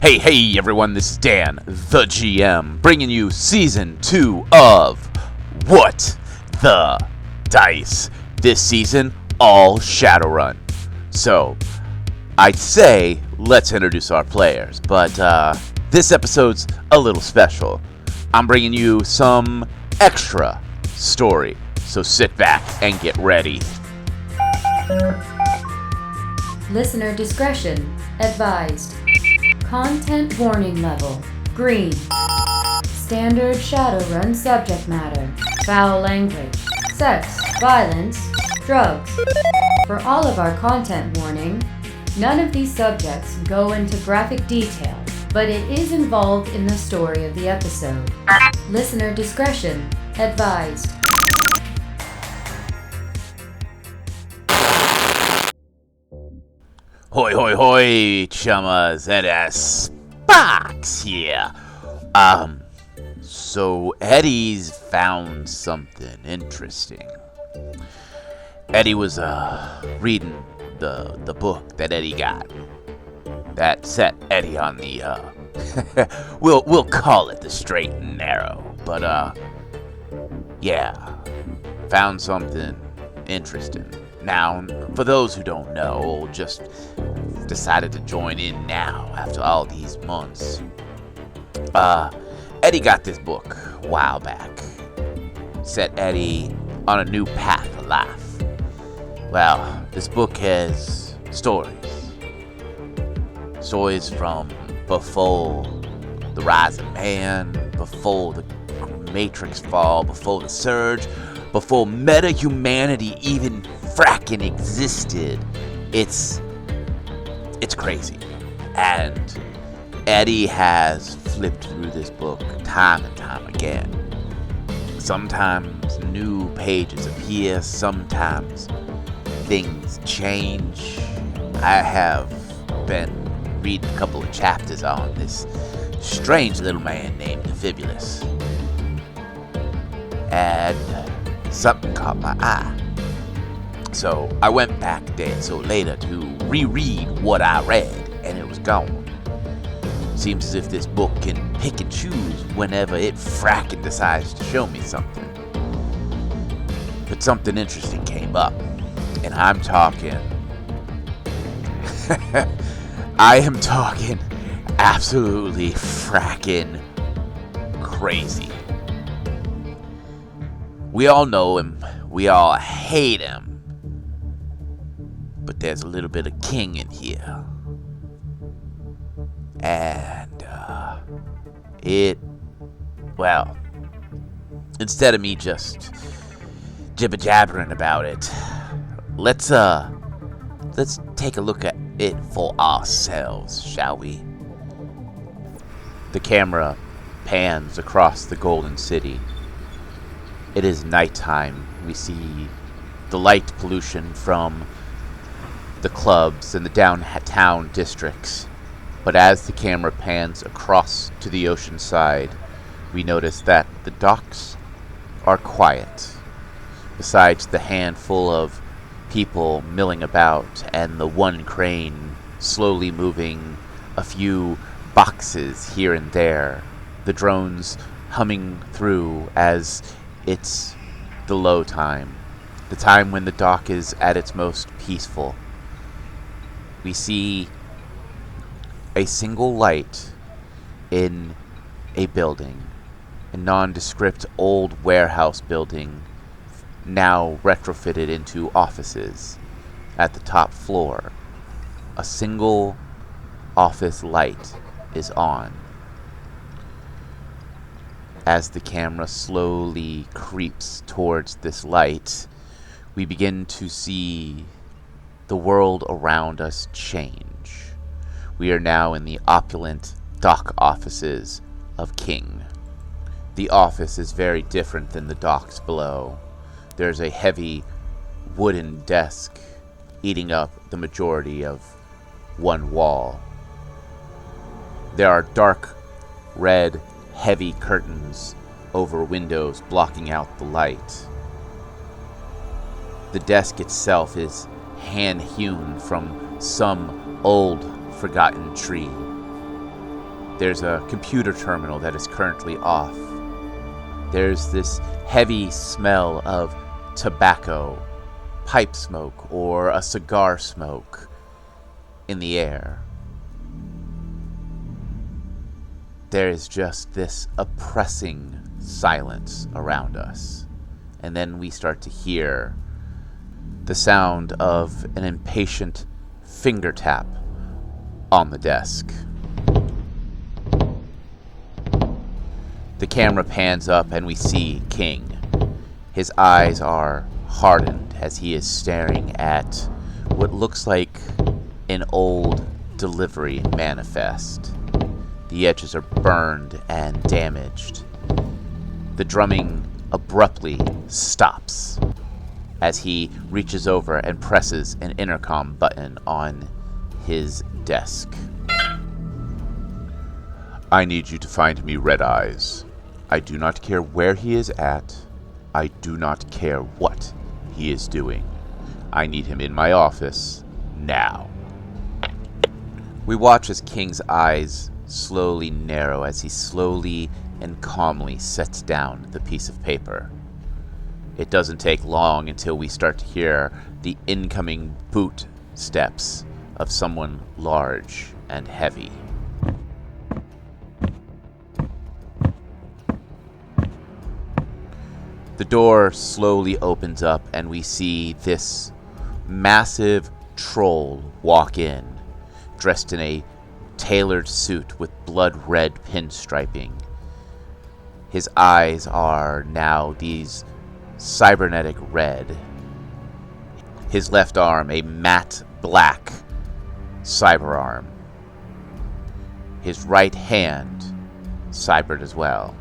Hey everyone, this is Dan, the GM, bringing you Season 2 of What the Dice. This season, all Shadowrun. So, I'd say, let's introduce our players, but this episode's a little special. I'm bringing you some extra story, so sit back and get ready. Listener discretion advised. Content warning level, green. Standard Shadowrun subject matter, foul language, sex, violence, drugs. For all of our content warning, none of these subjects go into graphic detail, but it is involved in the story of the episode. Listener discretion advised. Hoi hoi hoi, chummers, it is Sparks here. So Eddie's found something interesting. Eddie was, reading the book that Eddie got. That set Eddie on the, we'll call it the straight and narrow. But, yeah, found something interesting. Now, for those who don't know, or just decided to join in now after all these months, Eddie got this book a while back. Set Eddie on a new path of life. Well, this book has stories. Stories from before the rise of man, before the Matrix fall, before the Surge, before meta-humanity even fracking existed. It's crazy. And Eddie has flipped through this book time and time again. Sometimes new pages appear, sometimes things change. I have been reading a couple of chapters on this strange little man named Fibulus. And something caught my eye. So I went back a day or so later to reread what I read, and it was gone. Seems as if this book can pick and choose whenever it fracking decides to show me something. But something interesting came up, and I'm talking... I am talking absolutely fracking crazy. We all know him, we all hate him. But there's a little bit of King in here. And, well, instead of me just jibber-jabbering about it, let's take a look at it for ourselves, shall we? The camera pans across the Golden City. It is nighttime. We see the light pollution from the clubs and the downtown districts. But as the camera pans across to the ocean side, we notice that the docks are quiet. Besides the handful of people milling about and the one crane slowly moving a few boxes here and there, the drones humming through as it's the low time, the time when the dock is at its most peaceful. We see a single light in a building, a nondescript old warehouse building, now retrofitted into offices. At the top floor, a single office light is on. As the camera slowly creeps towards this light, we begin to see the world around us change. We are now in the opulent dock offices of King. The office is very different than the docks below. There's a heavy wooden desk eating up the majority of one wall. There are dark red, heavy curtains over windows blocking out the light. The desk itself is hand-hewn from some old, forgotten tree. There's a computer terminal that is currently off. There's this heavy smell of tobacco, pipe smoke, or a cigar smoke in the air. There is just this oppressing silence around us. And then we start to hear the sound of an impatient finger tap on the desk. The camera pans up and we see King. His eyes are hardened as he is staring at what looks like an old delivery manifest. The edges are burned and damaged. The drumming abruptly stops as he reaches over and presses an intercom button on his desk. I need you to find me Red Eyes. I do not care where he is at. I do not care what he is doing. I need him in my office now. We watch as King's eyes slowly narrow as he slowly and calmly sets down the piece of paper. It doesn't take long until we start to hear the incoming boot steps of someone large and heavy. The door slowly opens up and we see this massive troll walk in, dressed in a tailored suit with blood red pinstriping. His eyes are now these cybernetic red. His left arm a matte black cyber arm. His right hand cybered as well.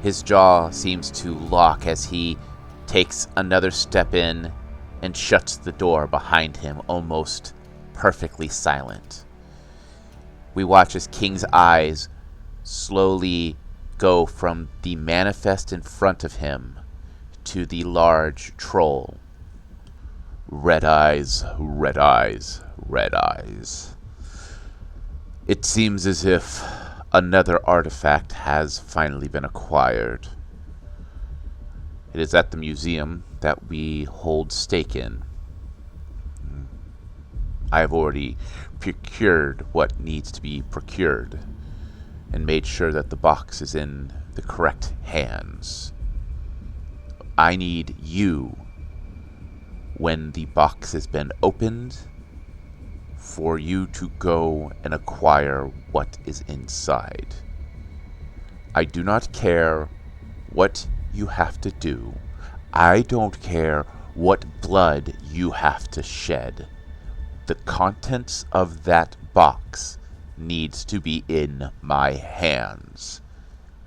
His jaw seems to lock as he takes another step in and shuts the door behind him, almost perfectly silent. We watch as King's eyes slowly go from the manifest in front of him to the large troll. Red eyes, red eyes, red eyes. It seems as if another artifact has finally been acquired. It is at the museum that we hold stake in. I have already procured what needs to be procured and made sure that the box is in the correct hands. I need you, when the box has been opened, for you to go and acquire what is inside. I do not care what you have to do. I don't care what blood you have to shed. The contents of that box needs to be in my hands.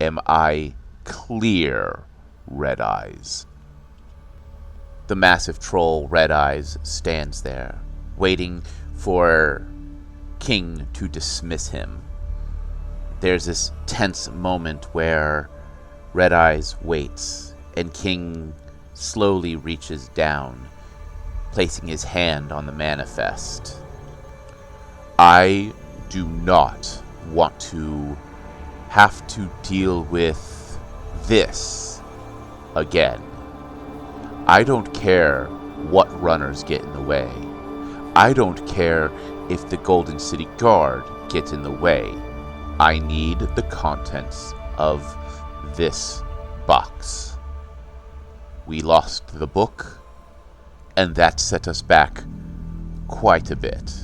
Am I clear, Red Eyes? The massive troll, Red Eyes, stands there, waiting for King to dismiss him. There's this tense moment where Red Eyes waits, and King slowly reaches down, placing his hand on the manifest. I do not want to have to deal with this again. I don't care what runners get in the way. I don't care if the Golden City Guard gets in the way. I need the contents of this box. We lost the book, and that set us back quite a bit.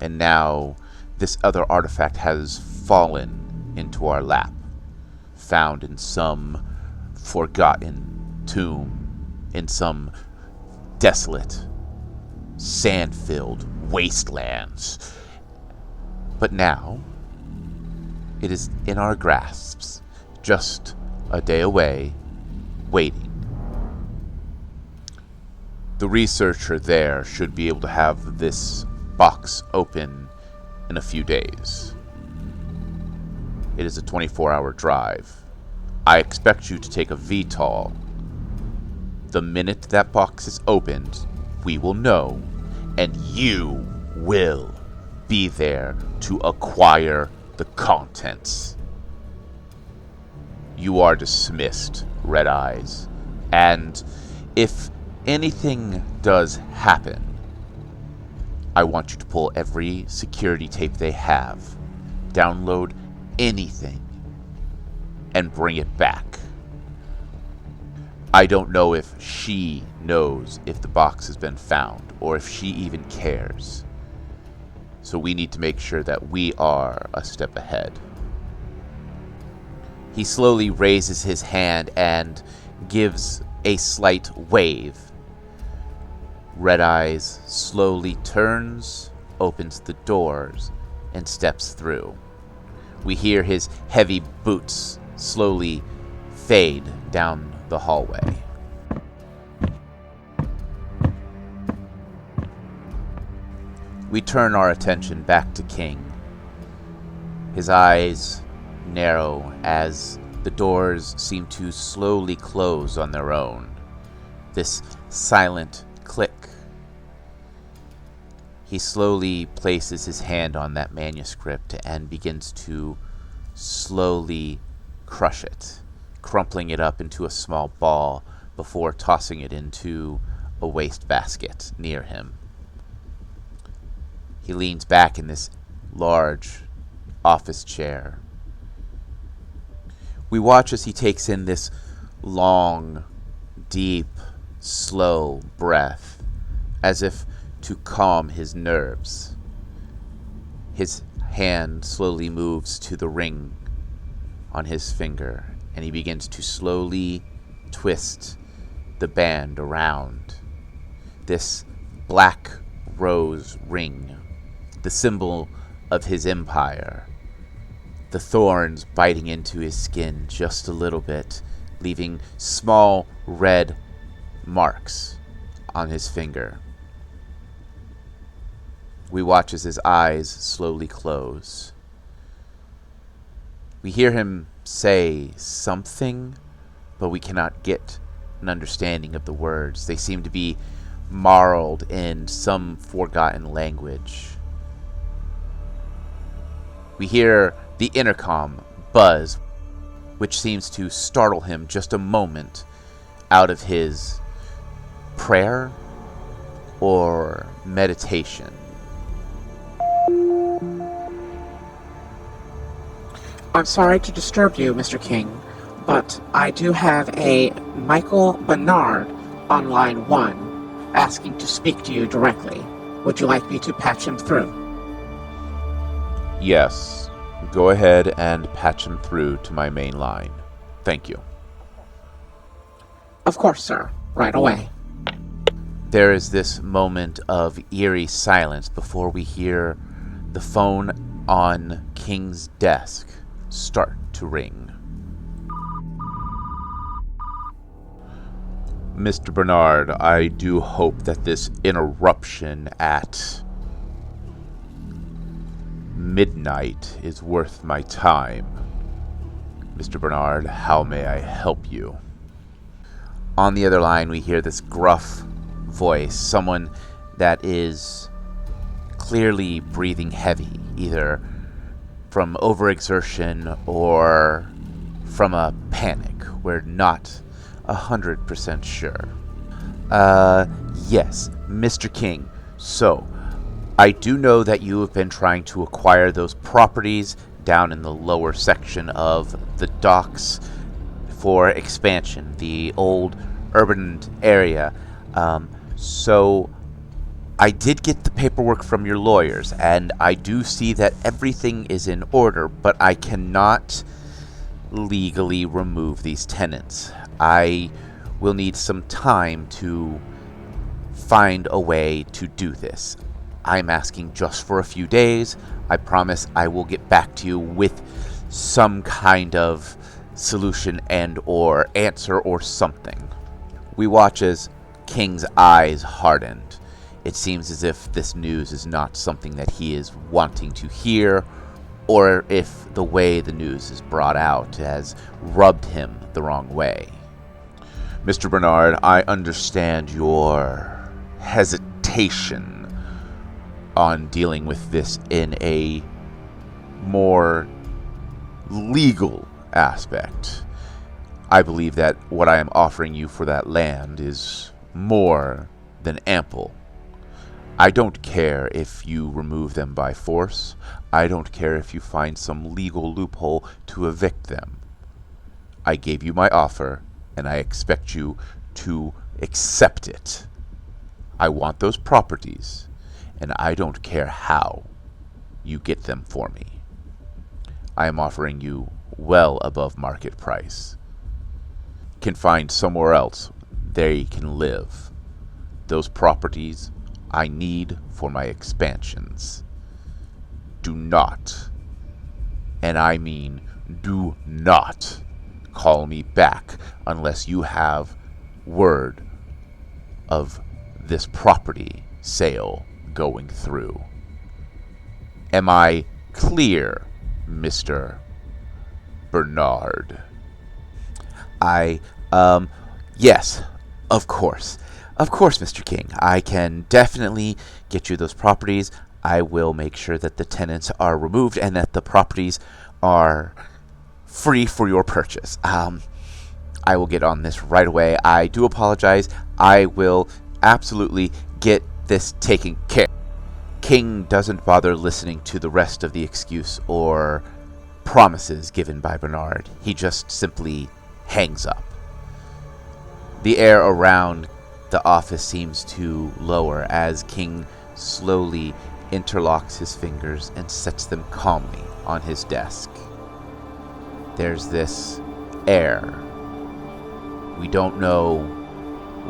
And now this other artifact has fallen into our lap, found in some forgotten tomb, in some desolate, sand-filled wastelands. But now, it is in our grasps, just a day away, waiting. The researcher there should be able to have this box open in a few days. It is a 24-hour drive. I expect you to take a VTOL. The minute that box is opened, we will know, and you will be there to acquire the contents. You are dismissed, Red Eyes. And if anything does happen, I want you to pull every security tape they have, download anything, and bring it back. I don't know if she knows if the box has been found, or if she even cares. So we need to make sure that we are a step ahead. He slowly raises his hand and gives a slight wave. Red Eyes slowly turns, opens the doors, and steps through. We hear his heavy boots slowly fade down the hallway. We turn our attention back to King. His eyes narrow as the doors seem to slowly close on their own. This silent click. He slowly places his hand on that manuscript and begins to slowly crush it, crumpling it up into a small ball before tossing it into a wastebasket near him. He leans back in this large office chair. We watch as he takes in this long, deep, slow breath, as if to calm his nerves. His hand slowly moves to the ring on his finger, and he begins to slowly twist the band around. This black rose ring, the symbol of his empire. The thorns biting into his skin just a little bit, leaving small red marks on his finger. We watch as his eyes slowly close. We hear him say something, but we cannot get an understanding of the words. They seem to be marled in some forgotten language. We hear the intercom buzz, which seems to startle him just a moment out of his prayer or meditation. I'm sorry to disturb you, Mr. King, but I do have a Michael Bernard on line 1 asking to speak to you directly. Would you like me to patch him through? Yes, go ahead and patch him through to my main line. Thank you. Of course, sir. Right away. There is this moment of eerie silence before we hear the phone on King's desk start to ring. Mr. Bernard, I do hope that this interruption at midnight is worth my time. Mr. Bernard, how may I help you? On the other line, we hear this gruff voice, someone that is clearly breathing heavy, either from overexertion or from a panic. We're not 100% sure. Yes, Mr. King. So, I do know that you have been trying to acquire those properties down in the lower section of the docks for expansion, the old urban area. So I did get the paperwork from your lawyers, and I do see that everything is in order, but I cannot legally remove these tenants. I will need some time to find a way to do this. I'm asking just for a few days. I promise I will get back to you with some kind of solution and or answer or something. We watch as King's eyes hardened. It seems as if this news is not something that he is wanting to hear, or if the way the news is brought out has rubbed him the wrong way. Mr. Bernard, I understand your hesitation on dealing with this in a more legal aspect, I believe that what I am offering you for that land is more than ample. I don't care if you remove them by force. I don't care if you find some legal loophole to evict them. I gave you my offer, and I expect you to accept it. I want those properties, and I don't care how you get them for me. I am offering you well above market price. Can find somewhere else they can live. Those properties I need for my expansions. Do not, and I mean do not, call me back unless you have word of this property sale going through. Am I clear, Mr. Bernard? Yes, of course. Of course, Mr. King. I can definitely get you those properties. I will make sure that the tenants are removed and that the properties are free for your purchase. I will get on this right away. I do apologize. I will absolutely get this taken care. King doesn't bother listening to the rest of the excuse or promises given by Bernard. He just simply hangs up. The air around the office seems to lower as King slowly interlocks his fingers and sets them calmly on his desk. There's this air. We don't know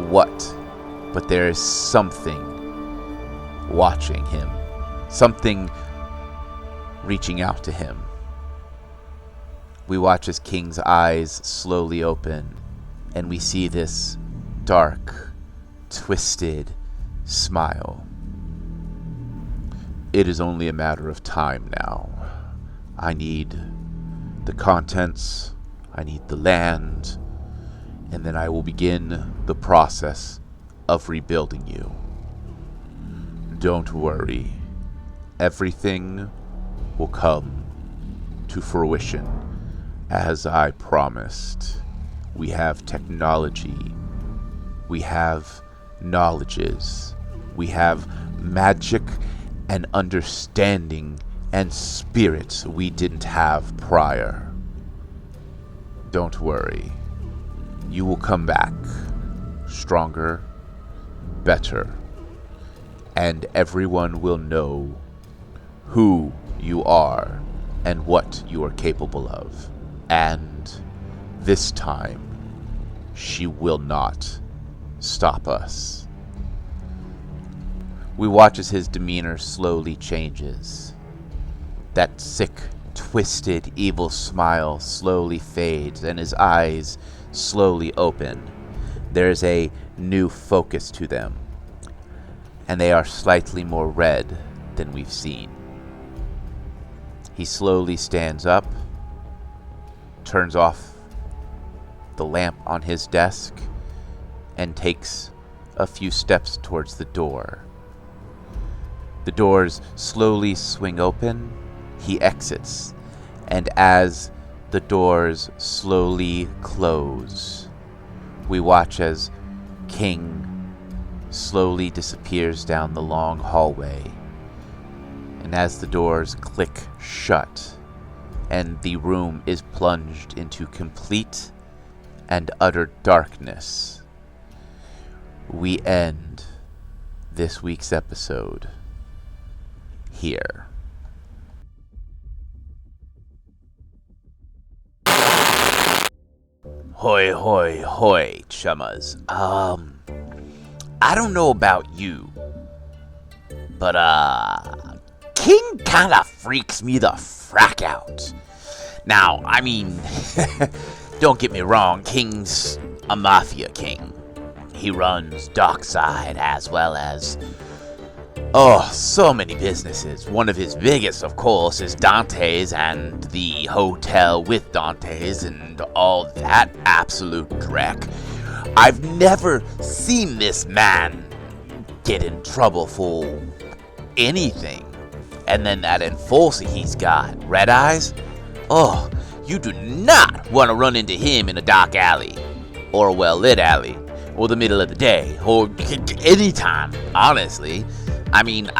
what, but there is something watching him. Something reaching out to him. We watch as King's eyes slowly open, and we see this dark, twisted smile. It is only a matter of time now. I need the contents, I need the land, and then I will begin the process of rebuilding you. Don't worry. Everything will come to fruition as I promised. We have technology. We have knowledges. We have magic and understanding and spirits we didn't have prior. Don't worry. You will come back stronger, better, and everyone will know who you are and what you are capable of. And this time, she will not stop us. We watch as his demeanor slowly changes. That sick, twisted, evil smile slowly fades, and his eyes slowly open. There's a new focus to them, and they are slightly more red than we've seen. He slowly stands up, turns off the lamp on his desk, and takes a few steps towards the door. The doors slowly swing open. He exits, and as the doors slowly close, we watch as King slowly disappears down the long hallway. And as the doors click shut, and the room is plunged into complete and utter darkness, we end this week's episode here. Hoy, hoy, hoy, chummers. I don't know about you, but, King kinda freaks me the frack out. Now, I mean, don't get me wrong, King's a mafia king. He runs Dockside as well as, so many businesses. One of his biggest, of course, is Dante's and the hotel with Dante's and all that absolute dreck. I've never seen this man get in trouble for anything. And then that enforcer he's got, Red Eyes. Oh, you do not want to run into him in a dark alley, or a well-lit alley, or the middle of the day, or anytime, honestly. I mean,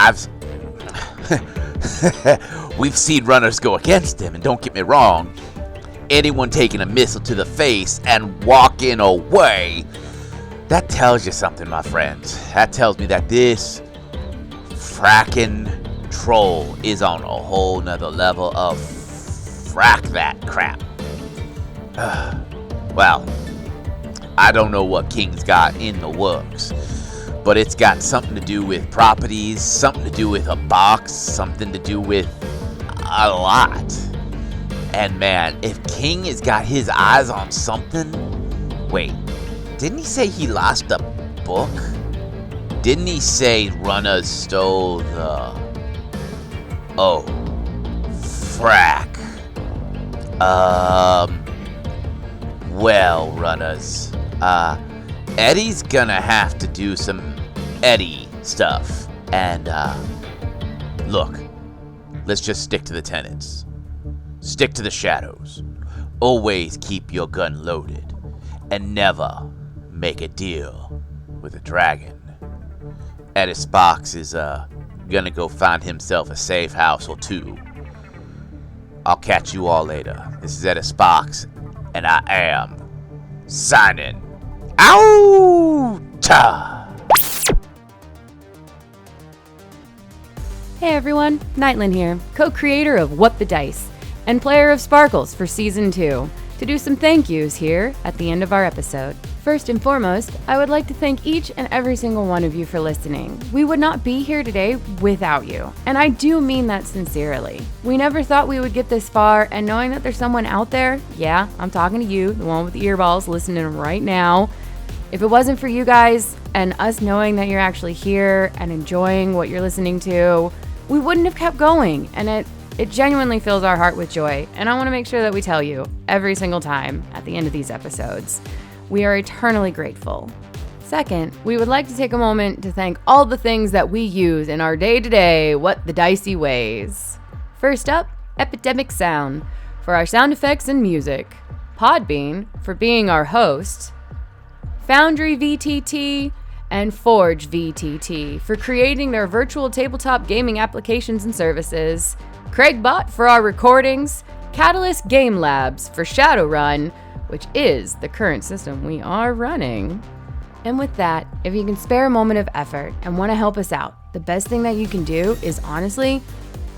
we've seen runners go against him, and don't get me wrong, anyone taking a missile to the face and walking away, that tells you something, my friends. That tells me that this fracking troll is on a whole nother level of frack that crap. Well, I don't know what King's got in the works, but it's got something to do with properties, something to do with a box, something to do with a lot. And man, if King has got his eyes on something... Wait, didn't he say he lost a book? Didn't he say runners stole the... Oh, frack. Well, runners, Eddie's gonna have to do some Eddie stuff. And, look, let's just stick to the tenets. Stick to the shadows. Always keep your gun loaded. And never make a deal with a dragon. Eddie Sparks is, gonna go find himself a safe house or two. I'll catch you all later. This is Eddie Sparks, and I am signing out. Hey everyone, Nightland here, co-creator of What the Dice, and player of Sparkles for Season 2, to do some thank yous here at the end of our episode. First and foremost, I would like to thank each and every single one of you for listening. We would not be here today without you, and I do mean that sincerely. We never thought we would get this far, and knowing that there's someone out there, yeah, I'm talking to you, the one with the earballs listening right now. If it wasn't for you guys and us knowing that you're actually here and enjoying what you're listening to, we wouldn't have kept going, and it genuinely fills our heart with joy, and I want to make sure that we tell you every single time at the end of these episodes. We are eternally grateful. Second, we would like to take a moment to thank all the things that we use in our day-to-day What the Dicey ways. First up, Epidemic Sound for our sound effects and music, Podbean for being our host, Foundry VTT, and Forge VTT for creating their virtual tabletop gaming applications and services, Craigbot for our recordings, Catalyst Game Labs for Shadowrun, which is the current system we are running. And with that, if you can spare a moment of effort and want to help us out, the best thing that you can do is honestly,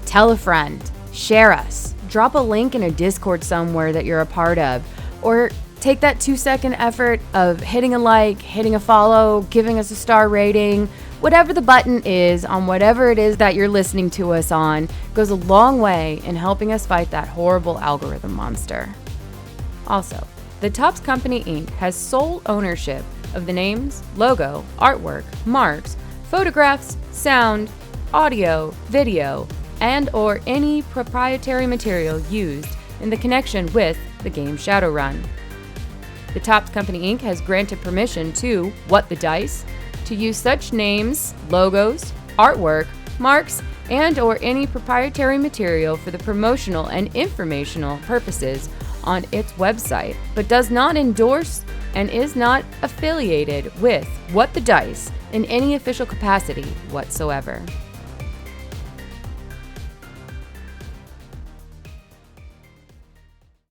tell a friend, share us, drop a link in a Discord somewhere that you're a part of, or take that 2-second effort of hitting a like, hitting a follow, giving us a star rating. Whatever the button is on whatever it is that you're listening to us on goes a long way in helping us fight that horrible algorithm monster. Also, the Topps Company Inc. has sole ownership of the names, logo, artwork, marks, photographs, sound, audio, video, and or any proprietary material used in the connection with the game Shadowrun. The Topps Company Inc. has granted permission to What the Dice to use such names, logos, artwork, marks, and or any proprietary material for the promotional and informational purposes on its website, but does not endorse and is not affiliated with What the Dice in any official capacity whatsoever.